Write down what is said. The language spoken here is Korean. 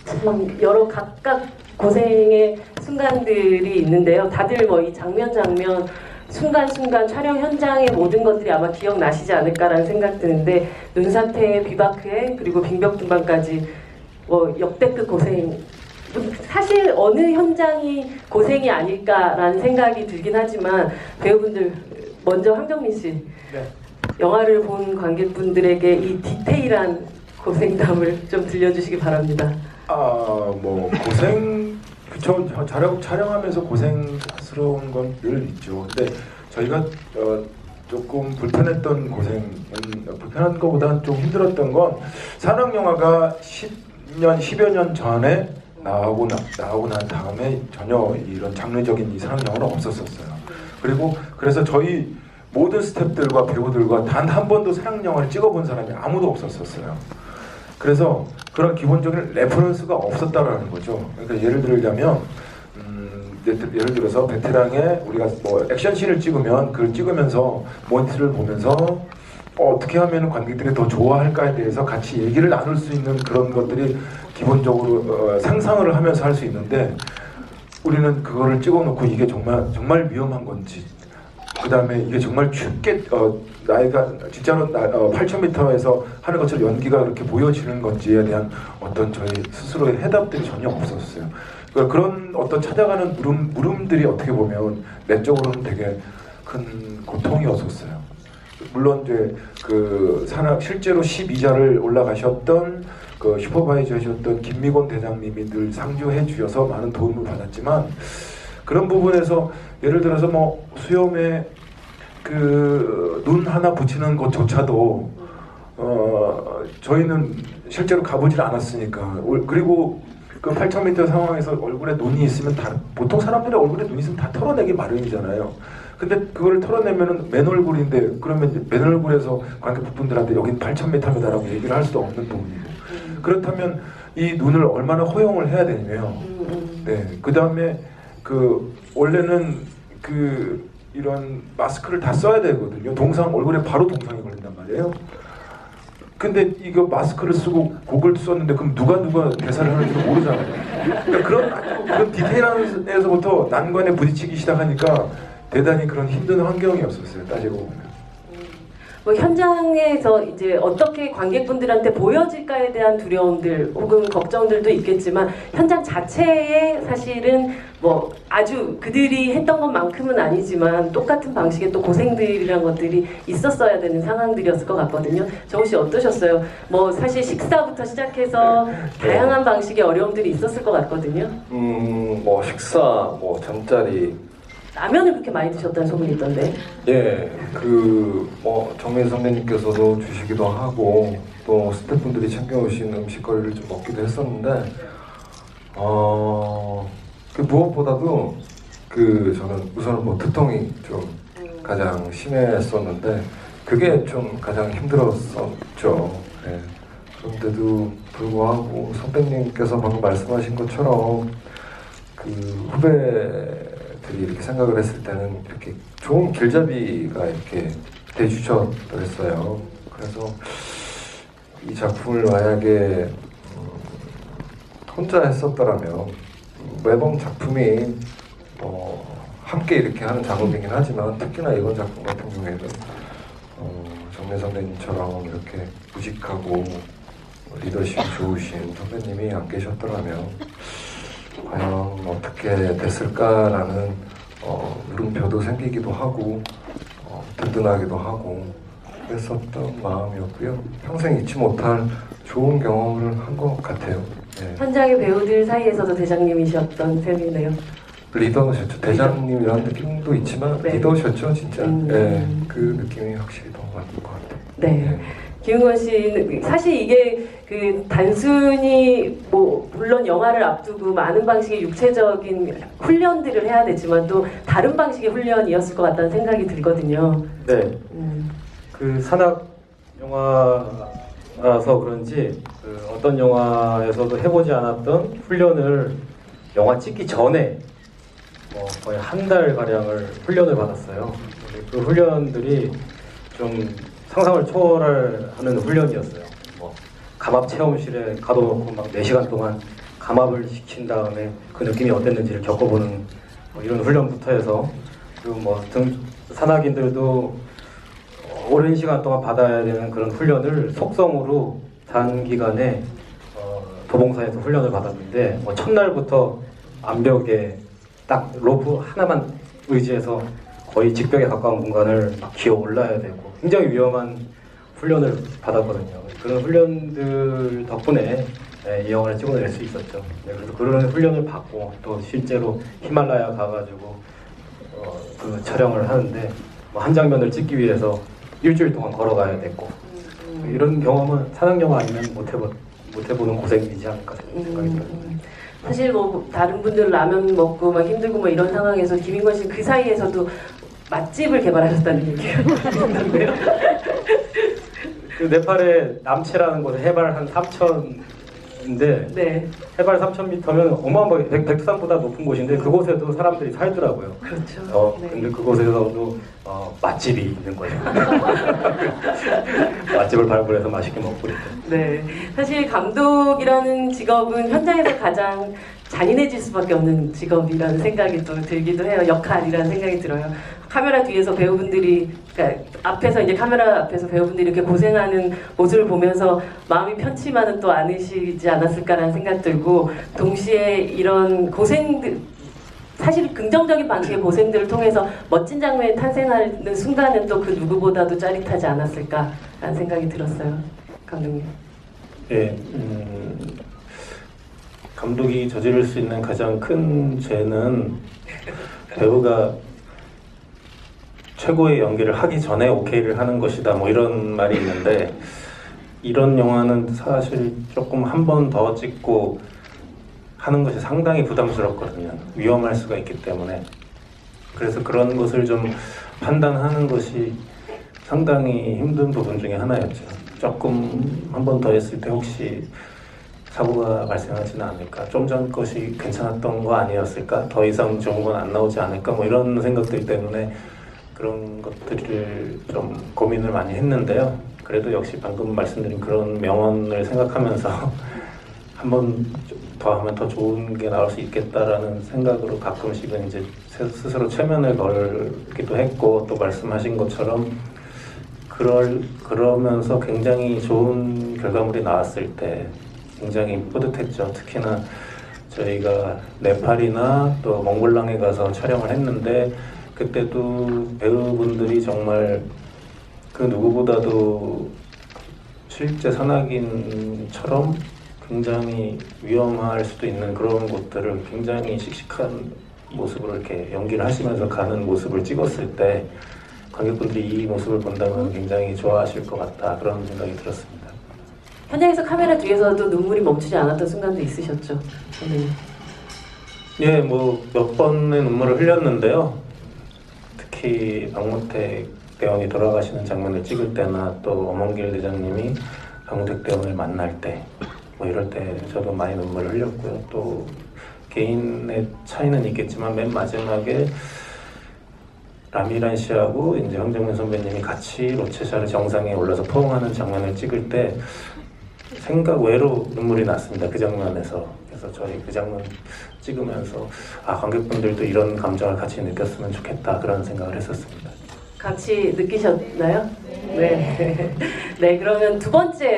참 여러 각각 고생의 순간들이 있는데요. 다들 뭐 이 장면 순간순간 촬영 현장의 모든 것들이 아마 기억나시지 않을까라는 생각 드는데, 눈사태, 비바크에 그리고 빙벽등반까지 역대급 고생. 사실 어느 현장이 고생이 아닐까라는 생각이 들긴 하지만, 배우분들 먼저 황정민 씨, 네. 영화를 본 관객분들에게 이 디테일한 고생담을 좀 들려주시기 바랍니다. 뭐 고생, 그쵸. 촬영하면서 고생스러운 건 늘 있죠. 근데 저희가 조금 불편했던 고생은, 불편한 것보다는 좀 힘들었던 건, 산악 영화가 10여 년 전에 나오고 난 다음에 전혀 이런 장르적인 이 산악 영화는 없었었어요. 그래서 저희 모든 스태프들과 배우들과 단 한 번도 산악 영화를 찍어본 사람이 아무도 없었었어요. 그래서 그런 기본적인 레퍼런스가 없었다라는 거죠. 그러니까 예를 들자면, 예를 들어서 베테랑에 우리가 뭐 액션씬을 찍으면 그걸 찍으면서 모니터를 보면서 어떻게 하면 관객들이 더 좋아할까에 대해서 같이 얘기를 나눌 수 있는 그런 것들이 기본적으로 상상을 하면서 할 수 있는데, 우리는 그거를 찍어놓고 이게 정말 위험한 건지, 그 다음에 이게 정말 춥게 나이가 진짜로 8,000m에서 하는 것처럼 연기가 그렇게 보여지는 건지에 대한 어떤 저희 스스로의 해답들이 전혀 없었어요. 그러니까 그런 어떤 찾아가는 물음들이 어떻게 보면 내적으로는 되게 큰 고통이었었어요. 물론 이제 그 실제로 12자를 올라가셨던 그 슈퍼바이저 해주셨던 김미곤 대장님이 늘 상주해 주셔서 많은 도움을 받았지만, 그런 부분에서 예를 들어서 뭐 수염에 그 눈 하나 붙이는 것조차도 저희는 실제로 가보질 않았으니까. 그리고 그 8,000m 상황에서 얼굴에 눈이 있으면 보통 사람들의 얼굴에 눈이 있으면 다 털어내기 마련이잖아요. 근데 그걸 털어내면은 맨 얼굴인데, 그러면 이제 맨 얼굴에서 관객분들한테 여긴 8,000m라고 얘기를 할 수도 없는 부분이고, 그렇다면 이 눈을 얼마나 허용을 해야 되냐면, 네, 그 다음에 원래는 이런 마스크를 다 써야 되거든요. 얼굴에 바로 동상이 걸린단 말이에요. 근데 이거 마스크를 쓰고 곡을 썼는데, 그럼 누가 대사를 하는지도 모르잖아요. 그러니까 그런 디테일한 데서부터 난관에 부딪히기 시작하니까 대단히 그런 힘든 환경이었었어요. 따지고 보면. 뭐 현장에서 이제 어떻게 관객분들한테 보여질까에 대한 두려움들 혹은 걱정들도 있겠지만, 현장 자체에 사실은 뭐 아주 그들이 했던 것만큼은 아니지만 똑같은 방식의 또 고생들이란 것들이 있었어야 되는 상황들이었을 것 같거든요. 정우 씨 어떠셨어요? 뭐 사실 식사부터 시작해서 다양한 방식의 어려움들이 있었을 것 같거든요. 뭐 식사, 뭐 잠자리, 라면을 그렇게 많이 드셨다는 소문이 있던데. 예, 뭐 정민 선배님께서도 주시기도 하고 또 스태프분들이 챙겨오신 음식거리를 좀 먹기도 했었는데, 그 무엇보다도 저는 우선은 뭐 두통이 좀 가장 심했었는데, 그게 좀 가장 힘들었었죠. 예. 그런데도 불구하고 선배님께서 방금 말씀하신 것처럼 그 후배들이 이렇게 생각을 했을 때는 이렇게 좋은 길잡이가 이렇게 돼주셨어요. 그래서 이 작품을 만약에 혼자 했었더라면, 매번 작품이 함께 이렇게 하는 작업이긴 하지만, 특히나 이번 작품 같은 경우에는 정민 선배님처럼 이렇게 무직하고 리더십이 좋으신 선배님이 안 계셨더라면 과연 어떻게 됐을까라는 물음표도 생기기도 하고 든든하기도 하고 그랬었던 마음이었고요. 평생 잊지 못할 좋은 경험을 한 것 같아요. 네. 현장의 배우들 사이에서도 대장님이셨던 셈이네요. 리더셨죠. 대장님이라는 느낌도 있지만 네. 리더셨죠, 진짜. 네, 그 느낌이 확실히 더 맞는 것 같아요. 네. 네. 김은권 씨는 사실 이게 단순히 뭐 물론 영화를 앞두고 많은 방식의 육체적인 훈련들을 해야 되지만 또 다른 방식의 훈련이었을 것 같다는 생각이 들거든요. 네. 그 산악 영화라서 그런지 어떤 영화에서도 해보지 않았던 훈련을 영화 찍기 전에 거의 한 달 가량을 훈련을 받았어요. 근데 그 훈련들이 좀 상상을 초월하는 훈련이었어요. 뭐 감압 체험실에 가둬놓고 막 4시간 동안 감압을 시킨 다음에 그 느낌이 어땠는지를 겪어보는 이런 훈련부터 해서, 그리고 뭐 산악인들도 오랜 시간 동안 받아야 되는 그런 훈련을 속성으로 단기간에 도봉산에서 훈련을 받았는데, 첫날부터 암벽에 딱 로프 하나만 의지해서 거의 직벽에 가까운 공간을 막 기어 올라야 되고 굉장히 위험한 훈련을 받았거든요. 그런 훈련들 덕분에 이 영화를 찍어낼 수 있었죠. 그래서 그런 훈련을 받고 또 실제로 히말라야 가가지고 그 촬영을 하는데 한 장면을 찍기 위해서 일주일 동안 걸어가야 됐고, 이런 경험은 산악 영화 아니면 못 해보는 고생이지 않을까 생각이 들어요. 사실 뭐 다른 분들 라면 먹고 막 힘들고 뭐 이런 상황에서 김인권 씨는 그 사이에서도 맛집을 개발하셨다는 얘기예요. 그 네팔의 남체라는 곳에 해발 한 3,000인데 네, 해발 3,000m면 어마어마하게 백두산보다 높은 곳인데 그곳에도 사람들이 살더라고요. 그렇죠. 네. 근데 그곳에서도 맛집이 있는 거예요. 맛집을 발굴해서 맛있게 먹고 있죠. 네, 사실 감독이라는 직업은 현장에서 가장 잔인해질 수밖에 없는 직업이라는 생각이 또 들기도 해요. 역할이라는 생각이 들어요. 카메라 뒤에서 배우분들이, 그러니까 앞에서 이제 카메라 앞에서 배우분들이 이렇게 고생하는 모습을 보면서 마음이 편치만은 또 않으시지 않았을까라는 생각 들고, 동시에 이런 고생들, 사실 긍정적인 방식의 고생들을 통해서 멋진 장면이 탄생하는 순간은 또 그 누구보다도 짜릿하지 않았을까라는 생각이 들었어요. 감독님. 예, 감독이 저지를 수 있는 가장 큰 죄는 배우가 최고의 연기를 하기 전에 오케이를 하는 것이다, 뭐 이런 말이 있는데, 이런 영화는 사실 조금 한 번 더 찍고 하는 것이 상당히 부담스럽거든요. 위험할 수가 있기 때문에. 그래서 그런 것을 좀 판단하는 것이 상당히 힘든 부분 중에 하나였죠. 조금 한 번 더 했을 때 혹시 사고가 발생하지는 않을까, 좀 전 것이 괜찮았던 거 아니었을까, 더 이상 좋은 건 안 나오지 않을까, 뭐 이런 생각들 때문에 그런 것들을 좀 고민을 많이 했는데요. 그래도 역시 방금 말씀드린 그런 명언을 생각하면서 한 번 더 하면 더 좋은 게 나올 수 있겠다라는 생각으로 가끔씩은 이제 스스로 최면을 걸기도 했고, 또 말씀하신 것처럼 그러면서 굉장히 좋은 결과물이 나왔을 때 굉장히 뿌듯했죠. 특히나 저희가 네팔이나 또 몽골랑에 가서 촬영을 했는데, 그때도 배우분들이 정말 그 누구보다도 실제 산악인처럼 굉장히 위험할 수도 있는 그런 곳들을 굉장히 씩씩한 모습으로 이렇게 연기를 하시면서 가는 모습을 찍었을 때 관객분들이 이 모습을 본다면 굉장히 좋아하실 것 같다, 그런 생각이 들었습니다. 현장에서 카메라 뒤에서도 눈물이 멈추지 않았던 순간도 있으셨죠? 선생님. 예, 뭐 몇 번의 눈물을 흘렸는데요. 특히 박무택 대원이 돌아가시는 장면을 찍을 때나 또 엄원길 대장님이 박무택 대원을 만날 때, 뭐 이럴 때 저도 많이 눈물을 흘렸고요. 또 개인의 차이는 있겠지만 맨 마지막에 라미란 씨하고 이제 황정민 선배님이 같이 로체샤르 정상에 올라서 포옹하는 장면을 찍을 때 생각 외로 눈물이 났습니다. 그 장면에서. 그래서 저희 그 장면 찍으면서 관객분들도 이런 감정을 같이 느꼈으면 좋겠다, 그런 생각을 했었습니다. 같이 느끼셨나요? 네. 네, 그러면 두 번째